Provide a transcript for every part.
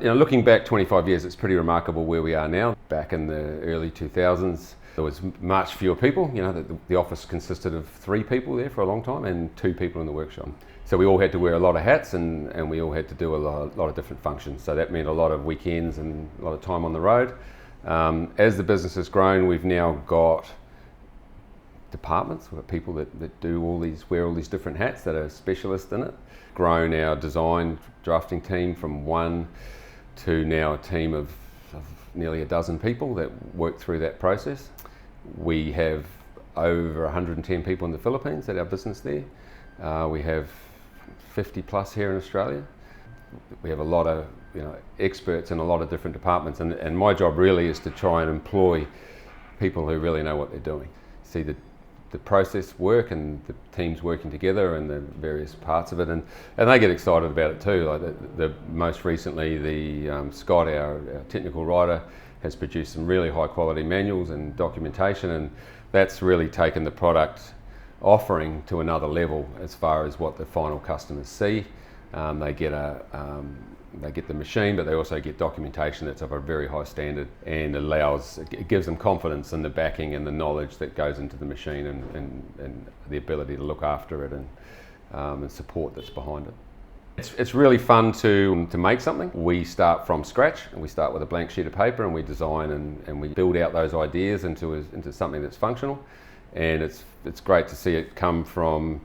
Looking back 25 years, it's pretty remarkable where we are now. Back in the early 2000s, there was much fewer people. The office consisted of 3 people there for a long time and 2 people in the workshop. So we all had to wear a lot of hats, and we all had to do a lot of different functions. So that meant a lot of weekends and a lot of time on the road. As the business has grown, we've now got departments. We've got people that wear all these different hats that are specialists in it. Grown our design drafting team from 1 to now a team of nearly a dozen people that work through that process. We have over 110 people in the Philippines at our business there. We have 50 plus here in Australia. We have a lot of experts in a lot of different departments, and my job really is to try and employ people who really know what they're doing. See the process work and the teams working together and the various parts of it, and they get excited about it too. Like most recently, Scott, our technical writer, has produced some really high quality manuals and documentation, and that's really taken the product offering to another level as far as what the final customers see. They get the machine, but they also get documentation that's of a very high standard, and it gives them confidence in the backing and the knowledge that goes into the machine, and the ability to look after it and support that's behind it. It's really fun to make something. We start from scratch, and we start with a blank sheet of paper, and we design and we build out those ideas into something that's functional. And it's great to see it come from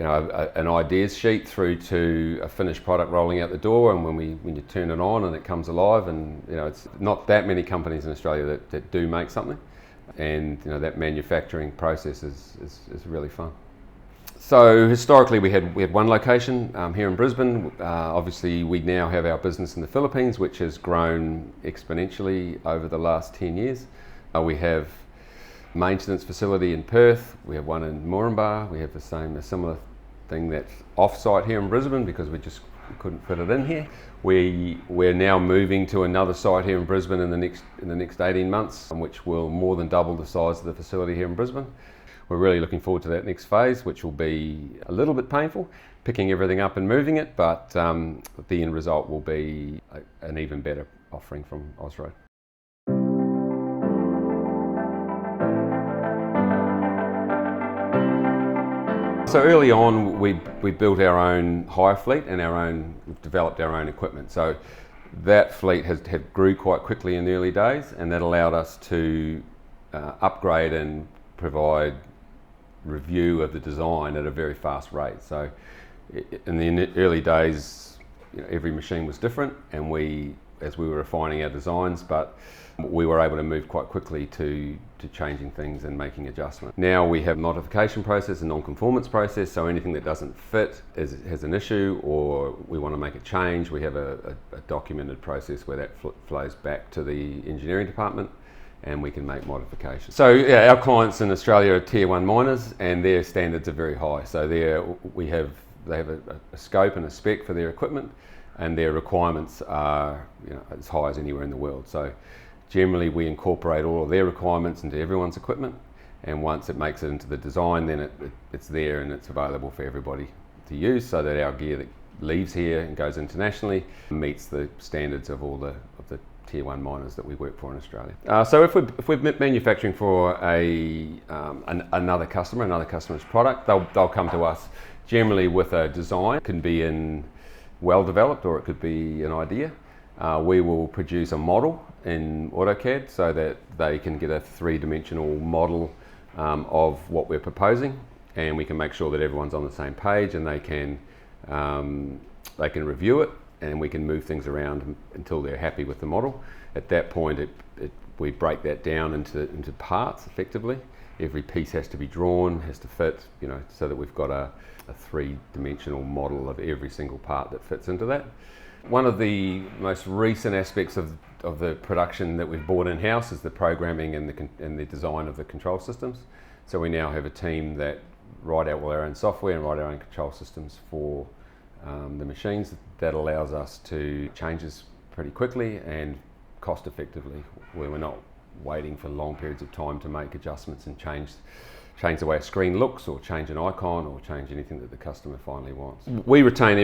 an ideas sheet through to a finished product rolling out the door, and when you turn it on and it comes alive, and it's not that many companies in Australia that do make something, and that manufacturing process is really fun. So historically we had 1 location here in Brisbane. Obviously we now have our business in the Philippines, which has grown exponentially over the last 10 years. We have maintenance facility in Perth, we have one in Moranbah, we have a similar thing that's off-site here in Brisbane because we couldn't fit it in here. We're now moving to another site here in Brisbane in the next 18 months, which will more than double the size of the facility here in Brisbane. We're really looking forward to that next phase, which will be a little bit painful, picking everything up and moving it, but the end result will be an even better offering from AUSROAD. So early on, we built our own hire fleet and developed our own equipment. So that fleet had grew quite quickly in the early days, and that allowed us to upgrade and provide review of the design at a very fast rate. So in the early days, every machine was different, and as we were refining our designs, but we were able to move quite quickly to changing things and making adjustments. Now we have a modification process and non-conformance process, so anything that doesn't fit has an issue, or we want to make a change, we have a documented process where that flows back to the engineering department, and we can make modifications. So yeah, our clients in Australia are tier 1 miners, and their standards are very high. So they have a scope and a spec for their equipment, and their requirements are as high as anywhere in the world. So generally we incorporate all of their requirements into everyone's equipment, and once it makes it into the design, then it's there and it's available for everybody to use, so that our gear that leaves here and goes internationally meets the standards of all the tier 1 miners that we work for in Australia. So if we're manufacturing for another customer's product, they'll come to us generally with a design. It can be well developed, or it could be an idea. We will produce a model in AutoCAD so that they can get a 3-dimensional model of what we're proposing, and we can make sure that everyone's on the same page, and they can review it, and we can move things around until they're happy with the model. At that point, we break that down into parts effectively. Every piece has to be drawn, has to fit, so that we've got a 3-dimensional model of every single part that fits into that. One of the most recent aspects of the production that we've brought in-house is the programming and the design of the control systems. So we now have a team that write out all our own software and write our own control systems for the machines. That allows us to change this pretty quickly and cost effectively, where we're not waiting for long periods of time to make adjustments and change change the way a screen looks, or change an icon, or change anything that the customer finally wants. We retain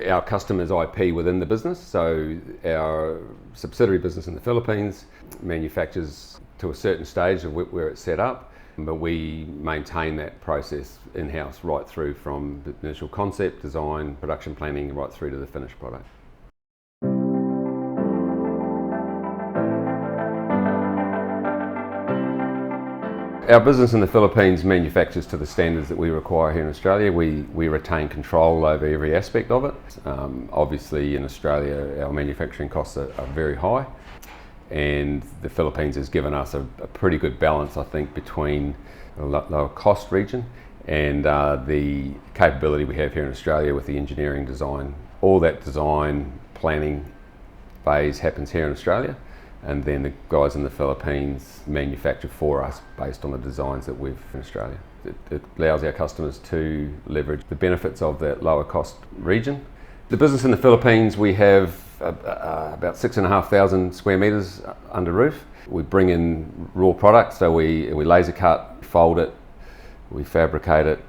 our customers' IP within the business, so our subsidiary business in the Philippines manufactures to a certain stage of where it's set up, but we maintain that process in-house right through from the initial concept, design, production planning, right through to the finished product. Our business in the Philippines manufactures to the standards that we require here in Australia. We retain control over every aspect of it. Obviously in Australia our manufacturing costs are very high, and the Philippines has given us a pretty good balance, I think, between a lower cost region and the capability we have here in Australia with the engineering design. All that design planning phase happens here in Australia, and then the guys in the Philippines manufacture for us based on the designs that we've in Australia. It allows our customers to leverage the benefits of that lower cost region. The business in the Philippines, we have about 6,500 square metres under roof. We bring in raw products, so we laser cut, fold it, we fabricate it,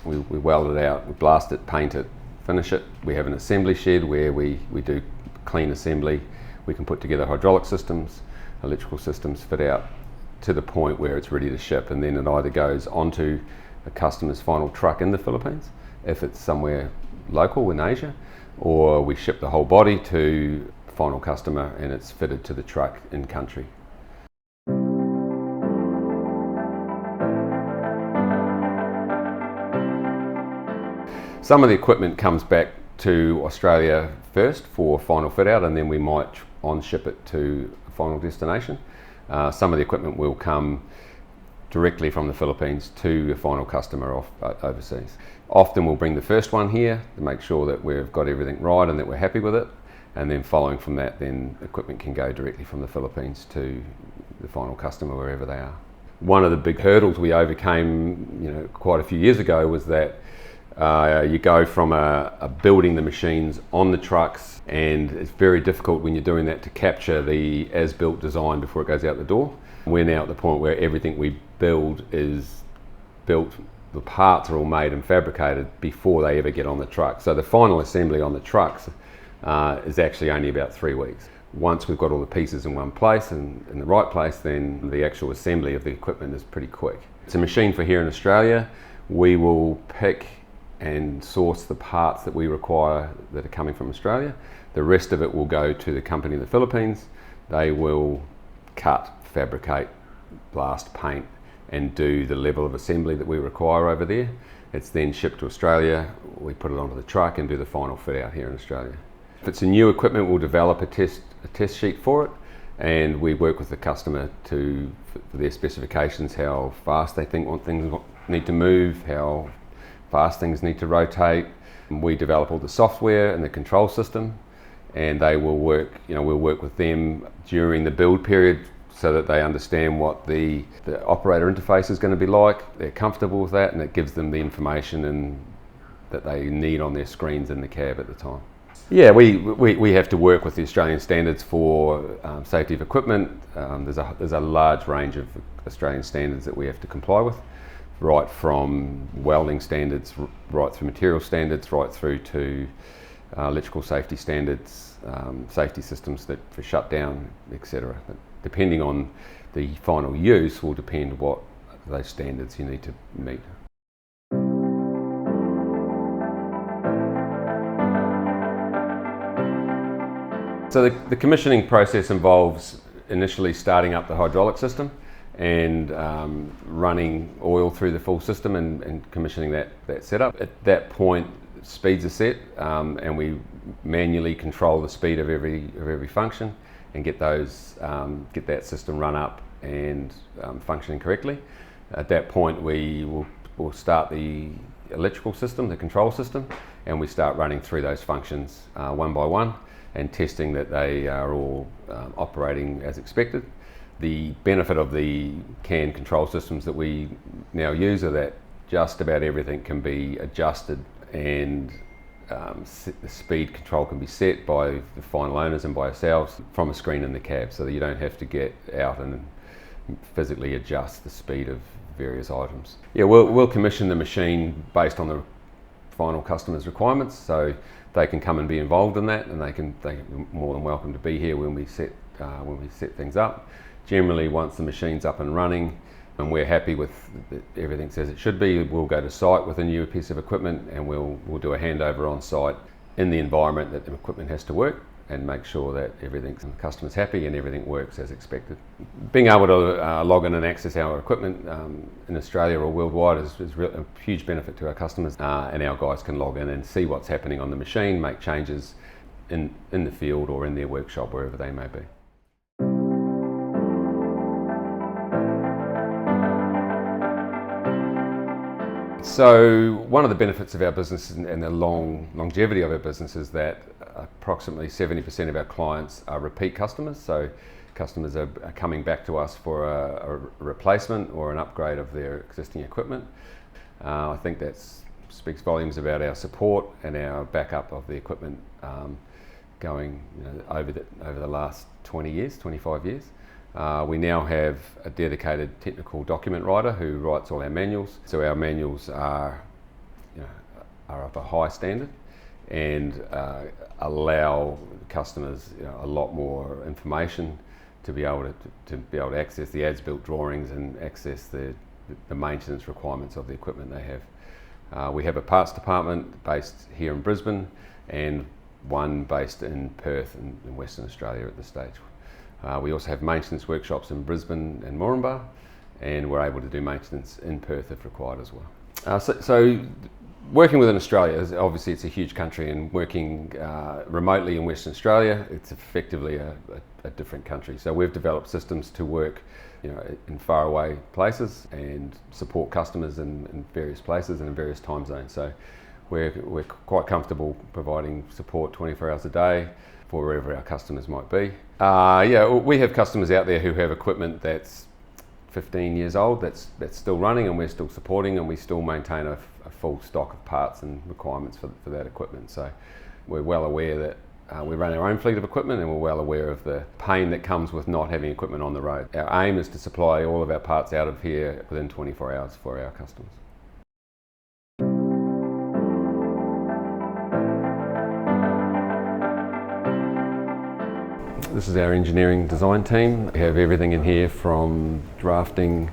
we weld it out, we blast it, paint it, finish it. We have an assembly shed where we do clean assembly. We can put together hydraulic systems, electrical systems, fit out to the point where it's ready to ship, and then it either goes onto a customer's final truck in the Philippines, if it's somewhere local in Asia, or we ship the whole body to the final customer and it's fitted to the truck in country. Some of the equipment comes back to Australia first for final fit out, and then we might on ship it to a final destination. Some of the equipment will come directly from the Philippines to a final customer overseas. Often we'll bring the first one here to make sure that we've got everything right and that we're happy with it, and then following from that, then equipment can go directly from the Philippines to the final customer wherever they are. One of the big hurdles we overcame, quite a few years ago was that you go from building the machines on the trucks, and it's very difficult when you're doing that to capture the as-built design before it goes out the door. We're now at the point where everything we build is built, the parts are all made and fabricated before they ever get on the truck. So the final assembly on the trucks is actually only about 3 weeks. Once we've got all the pieces in one place and in the right place, then the actual assembly of the equipment is pretty quick. It's a machine for here in Australia. We will pick and source the parts that we require that are coming from Australia. The rest of it will go to the company in the Philippines. They will cut, fabricate, blast, paint, and do the level of assembly that we require over there. It's then shipped to Australia. We put it onto the truck and do the final fit out here in Australia. If it's a new equipment, we'll develop a test sheet for it, and we work with the customer for their specifications, how fast they think things need to move, how fast things need to rotate. We develop all the software and the control system, and they will work, we'll work with them during the build period so that they understand what the operator interface is going to be like. They're comfortable with that, and it gives them the information that they need on their screens in the cab at the time. Yeah, we have to work with the Australian standards for safety of equipment. There's a large range of Australian standards that we have to comply with, right from welding standards, right through material standards, right through to electrical safety standards, safety systems for shutdown, etc. Depending on the final use will depend what those standards you need to meet. So the commissioning process involves initially starting up the hydraulic system and running oil through the full system and commissioning that setup. At that point, speeds are set, and we manually control the speed of every function and get that system run up and functioning correctly. At that point, we'll start the electrical system, the control system, and we start running through those functions one by one and testing that they are all operating as expected. The benefit of the CAN control systems that we now use are that just about everything can be adjusted, and the speed control can be set by the final owners and by ourselves from a screen in the cab, so that you don't have to get out and physically adjust the speed of various items. Yeah, we'll commission the machine based on the final customer's requirements, so they can come and be involved in that, and they're more than welcome to be here when we set things up. Generally, once the machine's up and running and we're happy with everything as it should be, we'll go to site with a new piece of equipment, and we'll do a handover on site in the environment that the equipment has to work, and make sure that the customer's happy and everything works as expected. Being able to log in and access our equipment in Australia or worldwide is a huge benefit to our customers, and our guys can log in and see what's happening on the machine, make changes in the field or in their workshop, wherever they may be. So one of the benefits of our business and the longevity of our business is that approximately 70% of our clients are repeat customers. So customers are coming back to us for a replacement or an upgrade of their existing equipment. I think that speaks volumes about our support and our backup of the equipment going over the last 20 years, 25 years. We now have a dedicated technical document writer who writes all our manuals. So our manuals are of a high standard and allow customers a lot more information to be able to access the as-built drawings and access the maintenance requirements of the equipment they have. We have a parts department based here in Brisbane and one based in Perth in Western Australia at this stage. We also have maintenance workshops in Brisbane and Moranbah, and we're able to do maintenance in Perth if required as well. So working within Australia, obviously it's a huge country, and working remotely in Western Australia, it's effectively a different country. So we've developed systems to work in faraway places and support customers in various places and in various time zones. So we're quite comfortable providing support 24 hours a day for wherever our customers might be. We have customers out there who have equipment that's 15 years old, that's still running, and we're still supporting, and we still maintain a full stock of parts and requirements for that equipment. So we're well aware that we run our own fleet of equipment, and we're well aware of the pain that comes with not having equipment on the road. Our aim is to supply all of our parts out of here within 24 hours for our customers. This is our engineering design team. We have everything in here from drafting,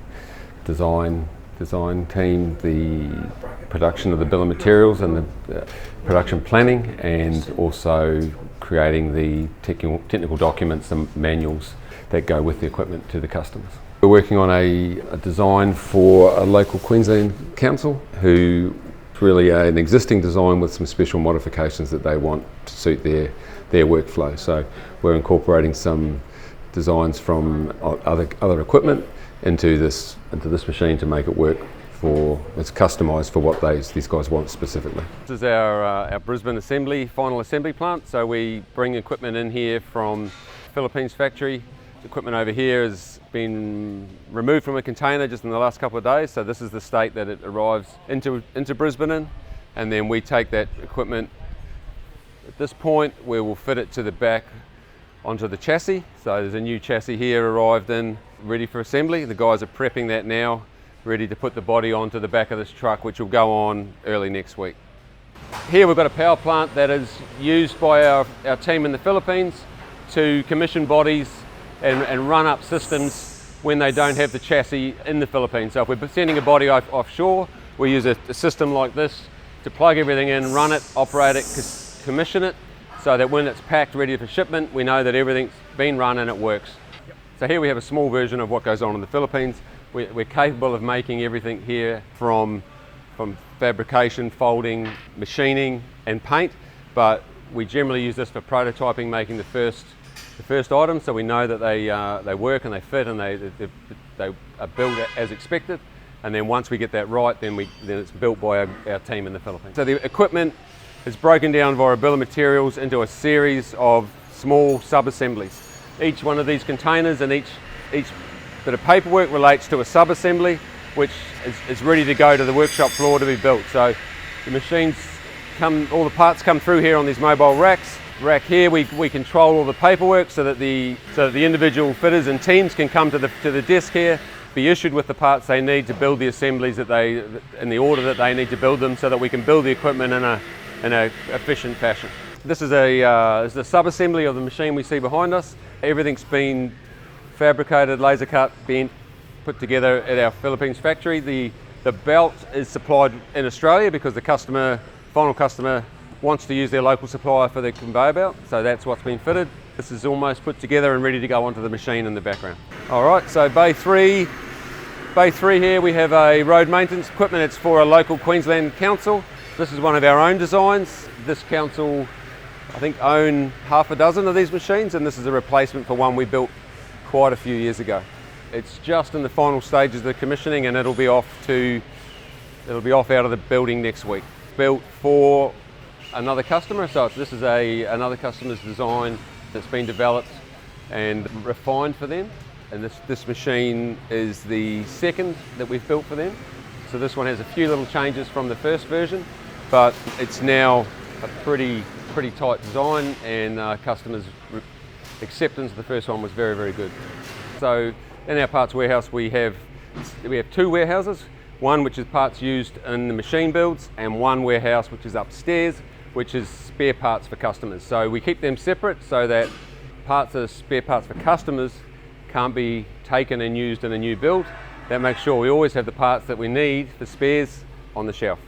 design team, the production of the bill of materials and the production planning, and also creating the technical documents and manuals that go with the equipment to the customers. We're working on a design for a local Queensland council who really an existing design with some special modifications that they want to suit their workflow. So we're incorporating some designs from other equipment into this machine to make it work it's customised for what these guys want specifically. This is our Brisbane final assembly plant. So we bring equipment in here from Philippines factory. The equipment over here has been removed from a container just in the last couple of days. So this is the state that it arrives into Brisbane in, and then we take that equipment at this point where we'll fit it to the back onto the chassis. So there's a new chassis here arrived in, ready for assembly. The guys are prepping that now, ready to put the body onto the back of this truck, which will go on early next week. Here we've got a power plant that is used by our team in the Philippines to commission bodies and run up systems when they don't have the chassis in the Philippines. So if we're sending a body offshore, we use a system like this to plug everything in, run it, operate it, commission it, so that when it's packed ready for shipment, we know that everything's been run and it works. So here we have a small version of what goes on in the Philippines. We're capable of making everything here from fabrication, folding, machining and paint, but we generally use this for prototyping, making the first items, so we know that they work and they fit and they are built as expected. And then once we get that right, then it's built by our team in the Philippines. So the equipment is broken down via bill of materials into a series of small sub-assemblies. Each one of these containers and each bit of paperwork relates to a sub-assembly which is ready to go to the workshop floor to be built. So the machines all the parts come through here on these mobile racks. Rack here we control all the paperwork so that the individual fitters and teams can come to the desk here, be issued with the parts they need to build the assemblies in the order that they need to build them, so that we can build the equipment in a efficient fashion. This is the sub-assembly of the machine we see behind us. Everything's been fabricated, laser cut, bent, put together at our Philippines factory. The belt is supplied in Australia because the final customer wants to use their local supplier for the conveyor belt, so that's what's been fitted. This is almost put together and ready to go onto the machine in the background. All right, so Bay 3 here, we have a road maintenance equipment. It's for a local Queensland council. This is one of our own designs. This council, I think, own half a dozen of these machines, and this is a replacement for one we built quite a few years ago. It's just in the final stages of the commissioning, and it'll be off out of the building next week. Built for another customer, so this is another customer's design that's been developed and refined for them. And this machine is the second that we've built for them. So this one has a few little changes from the first version, but it's now a pretty tight design, and customers' acceptance of the first one was very, very good. So in our parts warehouse we have two warehouses, one which is parts used in the machine builds, and one warehouse which is upstairs, which is spare parts for customers. So we keep them separate so that parts that are spare parts for customers can't be taken and used in a new build. That makes sure we always have the parts that we need for spares on the shelf.